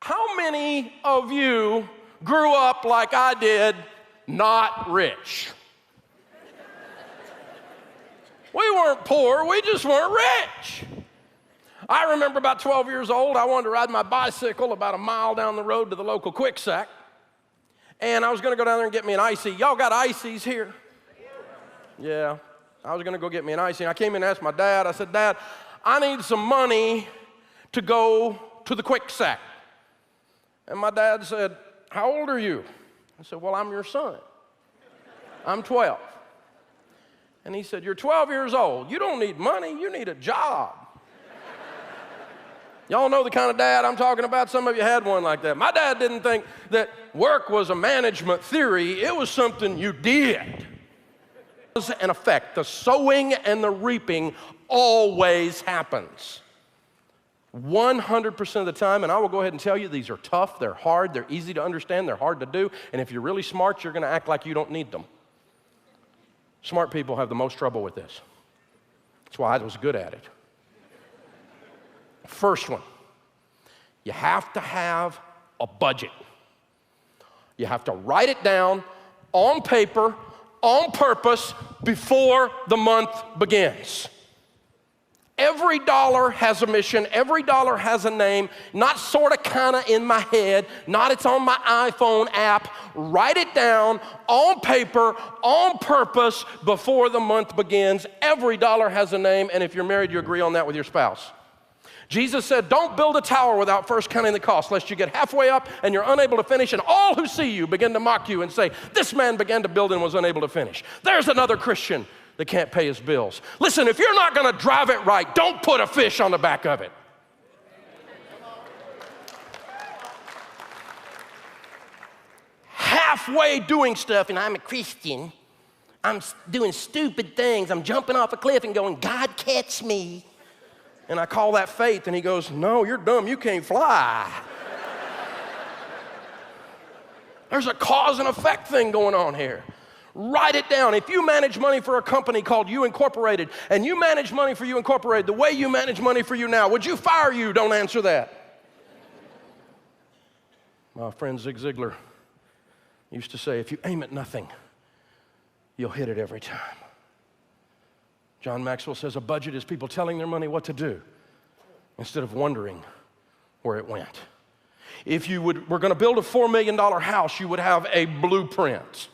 How many of you grew up like I did, not rich? We weren't poor, we just weren't rich. I remember about 12 years old, I wanted to ride my bicycle about a mile down the road to the local Quick Sack. And I was gonna go down there and get me an icy. Y'all got ices here? Yeah, I was gonna go get me an icy. I came in and asked my dad, I said, Dad, I need some money to go to the Quick Sack. And my dad said, how old are you? I said, well, I'm your son. I'm 12. And he said, you're 12 years old. You don't need money, you need a job. Y'all know the kind of dad I'm talking about? Some of you had one like that. My dad didn't think that work was a management theory. It was something you did. Cause and effect. The sowing and the reaping always happens. 100% of the time, and I will go ahead and tell you, these are tough, they're hard, they're easy to understand, they're hard to do, and if you're really smart, you're gonna act like you don't need them. Smart people have the most trouble with this. That's why I was good at it. First one, you have to have a budget. You have to write it down on paper, on purpose, before the month begins. Every dollar has a mission, every dollar has a name, not sort of kind of in my head, not it's on my iPhone app. Write it down on paper, on purpose, before the month begins. Every dollar has a name, and if you're married, you agree on that with your spouse. Jesus said, don't build a tower without first counting the cost, lest you get halfway up and you're unable to finish, and all who see you begin to mock you and say, this man began to build and was unable to finish. There's another Christian that can't pay his bills. Listen, if you're not gonna drive it right, don't put a fish on the back of it. Halfway doing stuff, and I'm a Christian, I'm doing stupid things, I'm jumping off a cliff and going, God catch me. And I call that faith, and he goes, no, you're dumb, you can't fly. There's a cause and effect thing going on here. Write it down. If you manage money for a company called You Incorporated, and you manage money for You Incorporated the way you manage money for you now, would you fire you? Don't answer that. My friend Zig Ziglar used to say, if you aim at nothing, you'll hit it every time. John Maxwell says a budget is people telling their money what to do instead of wondering where it went. If you were going to build a $4 million house, you would have a blueprint.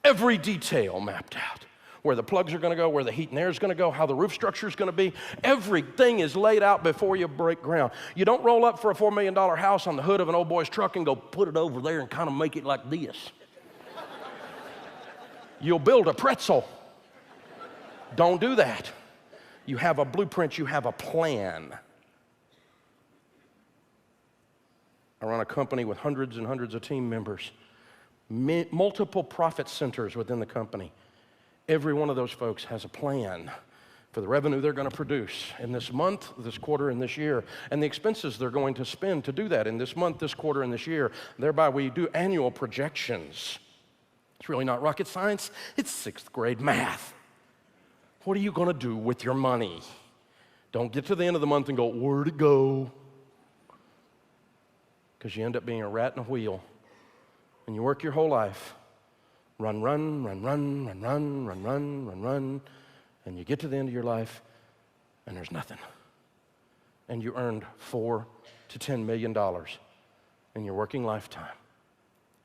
Every detail mapped out. Where the plugs are going to go, where the heat and air is going to go, how the roof structure is going to be. Everything is laid out before you break ground. You don't roll up for a $4 million house on the hood of an old boy's truck and go put it over there and kind of make it like this. You'll build a pretzel. Don't do that. You have a blueprint, you have a plan. I run a company with hundreds and hundreds of team members, multiple profit centers within the company. Every one of those folks has a plan for the revenue they're going to produce in this month, this quarter, and this year, and the expenses they're going to spend to do that in this month, this quarter, and this year. Thereby, we do annual projections. It's really not rocket science, it's 6th grade math. What are you going to do with your money? Don't get to the end of the month and go, where'd it go? Because you end up being a rat in a wheel. And you work your whole life. Run, run, run, run, run, run, run, run, run, run. And you get to the end of your life, and there's nothing. And you earned $4 to $10 million in your working lifetime.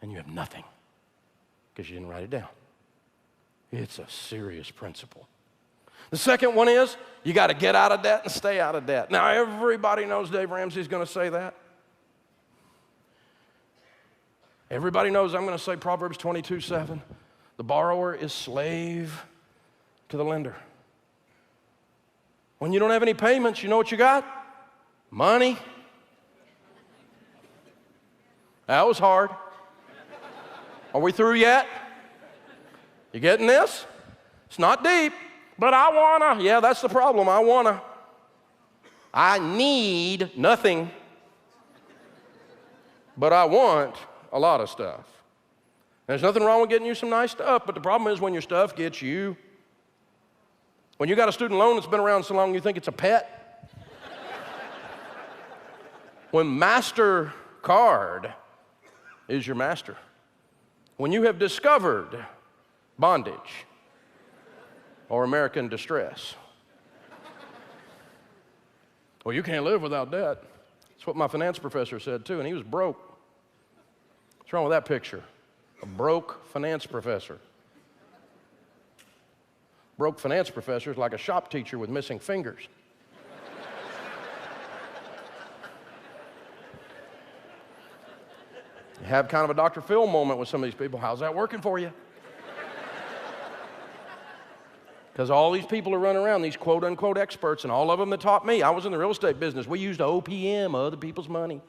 And you have nothing because you didn't write it down. It's a serious principle. The second one is, you got to get out of debt and stay out of debt. Now, everybody knows Dave Ramsey is going to say that. Everybody knows I'm going to say Proverbs 22:7. The borrower is slave to the lender. When you don't have any payments, you know what you got? Money. That was hard. Are we through yet? You getting this? It's not deep, but I wanna. Yeah, that's the problem. I wanna. I need nothing, but I want a lot of stuff. There's nothing wrong with getting you some nice stuff, but the problem is when your stuff gets you. When you got a student loan that's been around so long you think it's a pet. when MasterCard is your master, when you have discovered bondage or American distress. Well, you can't live without debt. That's what my finance professor said too, and he was broke. What's wrong with that picture? A broke finance professor. Broke finance professor is like a shop teacher with missing fingers. You have kind of a Dr. Phil moment with some of these people. How's that working for you? Because all these people are running around, these quote-unquote experts, and all of them that taught me. I was in the real estate business. We used OPM, other people's money.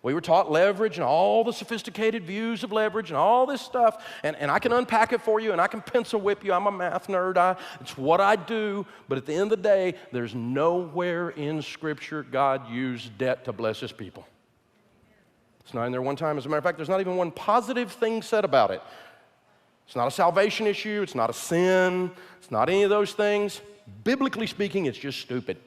We were taught leverage and all the sophisticated views of leverage and all this stuff. And I can unpack it for you, and I can pencil whip you. I'm a math nerd. It's what I do. But at the end of the day, there's nowhere in Scripture God used debt to bless His people. It's not in there one time. As a matter of fact, there's not even one positive thing said about it. It's not a salvation issue. It's not a sin. It's not any of those things. Biblically speaking, it's just stupid.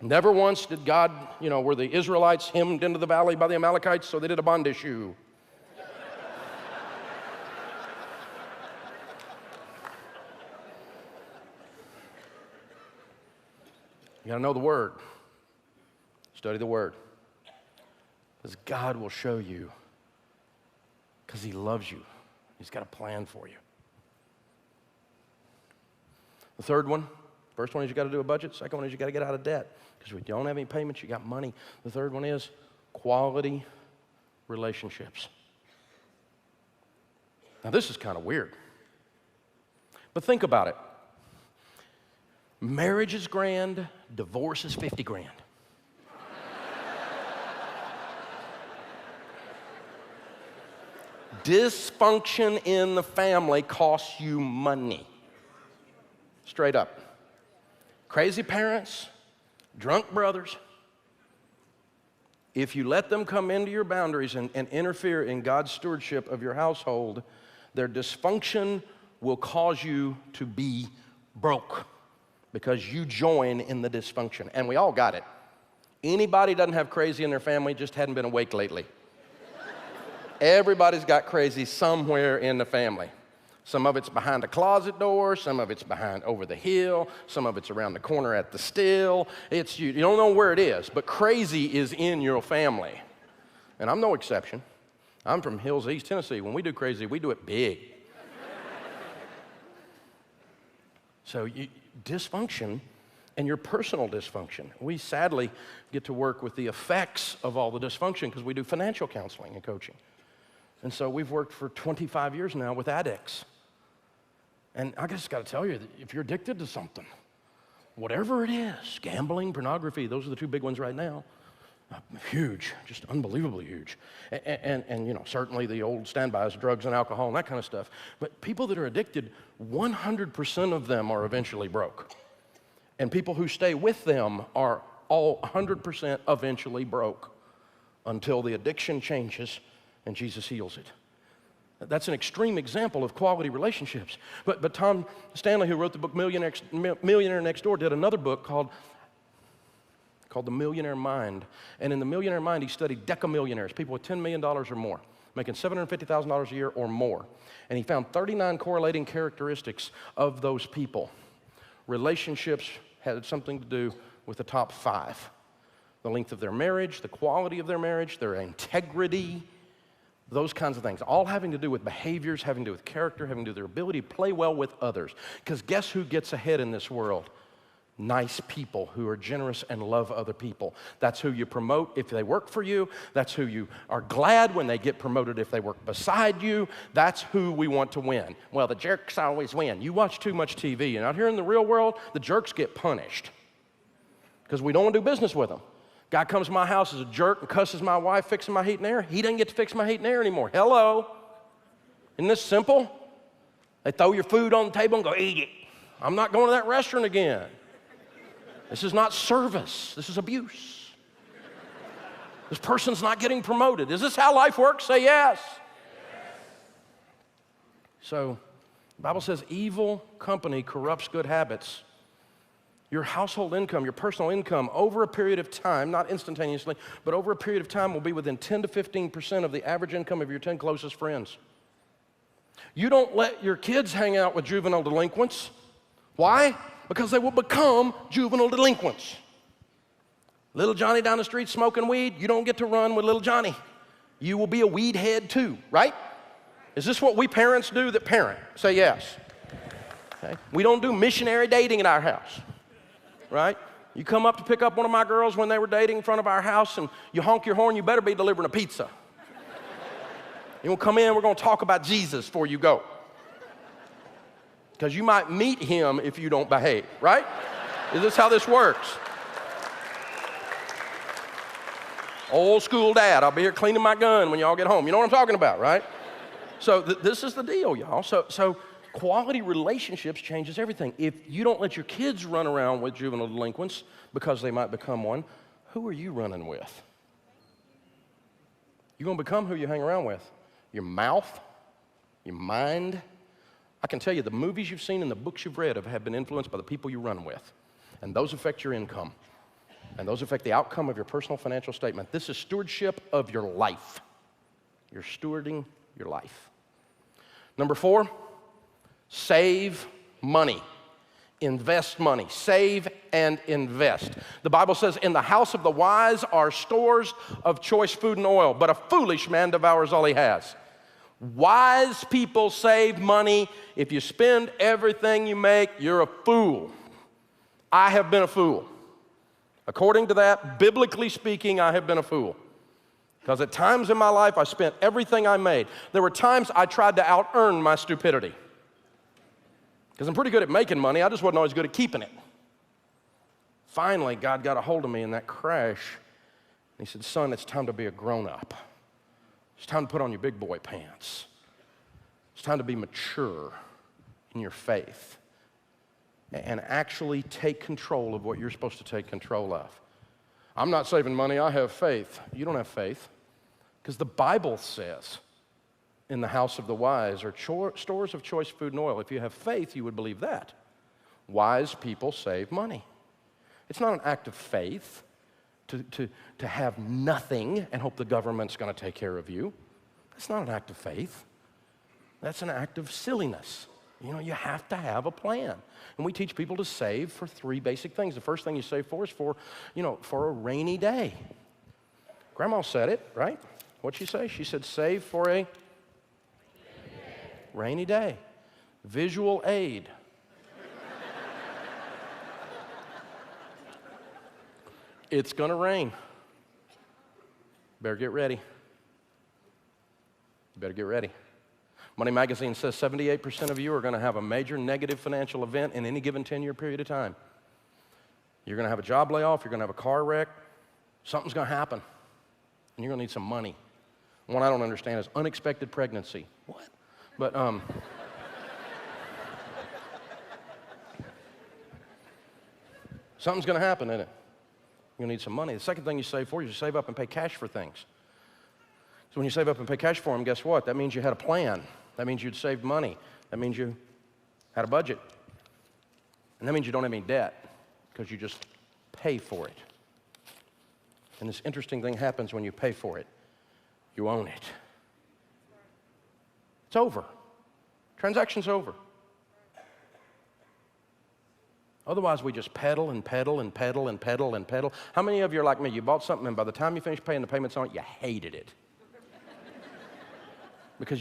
Never once did God, were the Israelites hemmed into the valley by the Amalekites, so they did a bond issue. You got to know the Word. Study the Word. Because God will show you. Because He loves you. He's got a plan for you. The third one, first one is you got to do a budget. Second one is you got to get out of debt. Because if you don't have any payments, you got money. The third one is quality relationships. Now this is kind of weird. But think about it. Marriage is grand, divorce is 50 grand. Dysfunction in the family costs you money. Straight up. Crazy parents, drunk brothers. If you let them come into your boundaries and interfere in God's stewardship of your household, their dysfunction will cause you to be broke because you join in the dysfunction. And we all got it. Anybody doesn't have crazy in their family just hadn't been awake lately. Everybody's got crazy somewhere in the family. Some of it's behind a closet door, some of it's behind over the hill, some of it's around the corner at the still. You don't know where it is, but crazy is in your family. And I'm no exception. I'm from Hills, East Tennessee. When we do crazy, we do it big. So dysfunction and your personal dysfunction. We sadly get to work with the effects of all the dysfunction because we do financial counseling and coaching. And so we've worked for 25 years now with addicts. And I just got to tell you that if you're addicted to something, whatever it is, gambling, pornography, those are the two big ones right now. Huge, just unbelievably huge. And certainly the old standbys, drugs and alcohol and that kind of stuff. But people that are addicted, 100% of them are eventually broke. And people who stay with them are all 100% eventually broke until the addiction changes and Jesus heals it. That's an extreme example of quality relationships. But Tom Stanley, who wrote the book Millionaire Next Door, did another book called The Millionaire Mind. And in The Millionaire Mind, he studied decamillionaires, people with $10 million or more, making $750,000 a year or more. And he found 39 correlating characteristics of those people. Relationships had something to do with the top 5. The length of their marriage, the quality of their marriage, their integrity, those kinds of things, all having to do with behaviors, having to do with character, having to do with their ability to play well with others. Because guess who gets ahead in this world? Nice people who are generous and love other people. That's who you promote if they work for you. That's who you are glad when they get promoted if they work beside you. That's who we want to win. Well, the jerks always win. You watch too much TV, and out here in the real world, the jerks get punished because we don't want to do business with them. Guy comes to my house as a jerk and cusses my wife fixing my heat and air. He doesn't get to fix my heat and air anymore. Hello. Isn't this simple? They throw your food on the table and go, eat it. I'm not going to that restaurant again. This is not service. This is abuse. This person's not getting promoted. Is this how life works? Say yes. So the Bible says evil company corrupts good habits. Your household income, your personal income, over a period of time, not instantaneously, but over a period of time will be within 10 to 15% of the average income of your 10 closest friends. You don't let your kids hang out with juvenile delinquents. Why? Because they will become juvenile delinquents. Little Johnny down the street smoking weed, you don't get to run with little Johnny. You will be a weed head too, right? Is this what we parents do that parent? Say yes. Okay. We don't do missionary dating in our house, right? You come up to pick up one of my girls when they were dating in front of our house and you honk your horn, you better be delivering a pizza. You won't come in, we're going to talk about Jesus before you go. Because you might meet him if you don't behave, right? Is this how this works? Old school dad, I'll be here cleaning my gun when y'all get home. You know what I'm talking about, right? So this is the deal, y'all. So quality relationships changes everything. If you don't let your kids run around with juvenile delinquents because they might become one, who are you running with? You're going to become who you hang around with. Your mouth, your mind. I can tell you the movies you've seen and the books you've read have been influenced by the people you run with. And those affect your income. And those affect the outcome of your personal financial statement. This is stewardship of your life. You're stewarding your life. Number 4, save money. Invest money. Save and invest. The Bible says, in the house of the wise are stores of choice food and oil, but a foolish man devours all he has. Wise people save money. If you spend everything you make, you're a fool. I have been a fool. According to that, biblically speaking, I have been a fool. Because at times in my life, I spent everything I made. There were times I tried to out-earn my stupidity. Because I'm pretty good at making money, I just wasn't always good at keeping it. Finally, God got a hold of me in that crash. And he said, son, it's time to be a grown-up. It's time to put on your big boy pants. It's time to be mature in your faith and actually take control of what you're supposed to take control of. I'm not saving money, I have faith. You don't have faith. Because the Bible says, in the house of the wise are stores of choice food and oil. If you have faith, you would believe that. Wise people save money. It's not an act of faith to have nothing and hope the government's going to take care of you. That's not an act of faith. That's an act of silliness. You know, you have to have a plan. And we teach people to save for 3 basic things. The first thing you save for is for a rainy day. Grandma said it, right? What'd she say? She said, save for a rainy day. Visual aid. It's going to rain. Better get ready. Better get ready. Money Magazine says 78% of you are going to have a major negative financial event in any given 10-year period of time. You're going to have a job layoff. You're going to have a car wreck. Something's going to happen. And you're going to need some money. One I don't understand is unexpected pregnancy. What? But, something's going to happen, isn't it? You're going to need some money. The second thing you save for is you save up and pay cash for things. So when you save up and pay cash for them, guess what? That means you had a plan. That means you'd saved money. That means you had a budget. And that means you don't have any debt because you just pay for it. And this interesting thing happens when you pay for it. You own it. It's over. Transaction's over. Otherwise, we just pedal and pedal and pedal and pedal and pedal. How many of you are like me? You bought something and by the time you finish paying the payments on it, you hated it. Because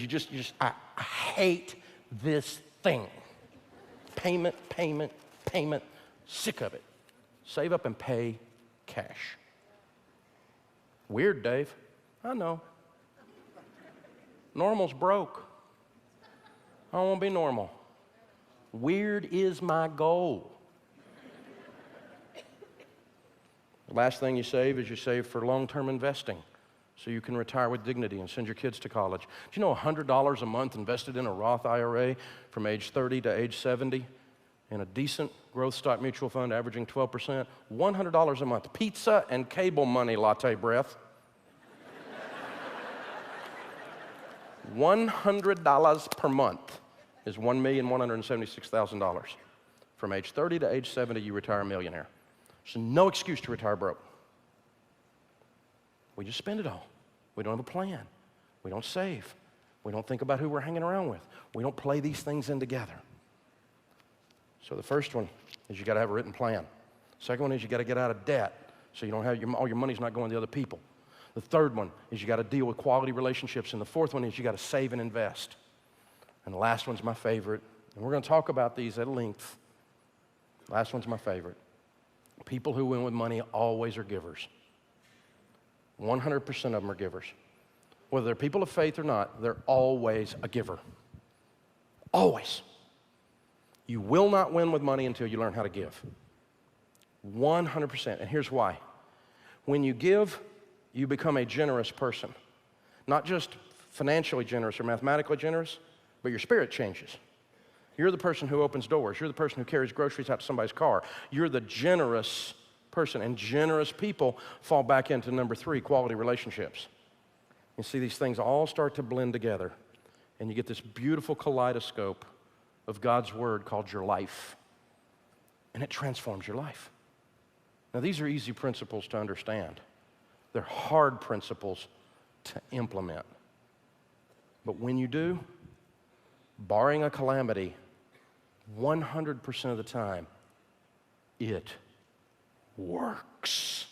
I hate this thing. Payment, payment, payment, sick of it. Save up and pay cash. Weird, Dave. I know. Normal's broke. I don't want to be normal. Weird is my goal. The last thing you save is you save for long-term investing so you can retire with dignity and send your kids to college. Do you know $100 a month invested in a Roth IRA from age 30 to age 70 in a decent growth stock mutual fund averaging 12%? $100 a month. Pizza and cable money, latte breath. $100 per month is $1,176,000 From age 30 to age 70, you retire a millionaire. There's no excuse to retire broke. We just spend it all. We don't have a plan. We don't save. We don't think about who we're hanging around with. We don't play these things in together. So the first one is you got to have a written plan. Second one is you got to get out of debt so you don't have all your money's not going to other people. The third one is you got to deal with quality relationships. And the fourth one is you got to save and invest. And the last one's my favorite. And we're going to talk about these at length. Last one's my favorite. People who win with money always are givers. 100% of them are givers. Whether they're people of faith or not, they're always a giver. Always. You will not win with money until you learn how to give. 100%. And here's why. When you give, you become a generous person. Not just financially generous or mathematically generous, but your spirit changes. You're the person who opens doors. You're the person who carries groceries out to somebody's car. You're the generous person. And generous people fall back into number 3, quality relationships. You see, these things all start to blend together, and you get this beautiful kaleidoscope of God's Word called your life, and it transforms your life. Now, these are easy principles to understand. They're hard principles to implement. But when you do, barring a calamity, 100% of the time, it works.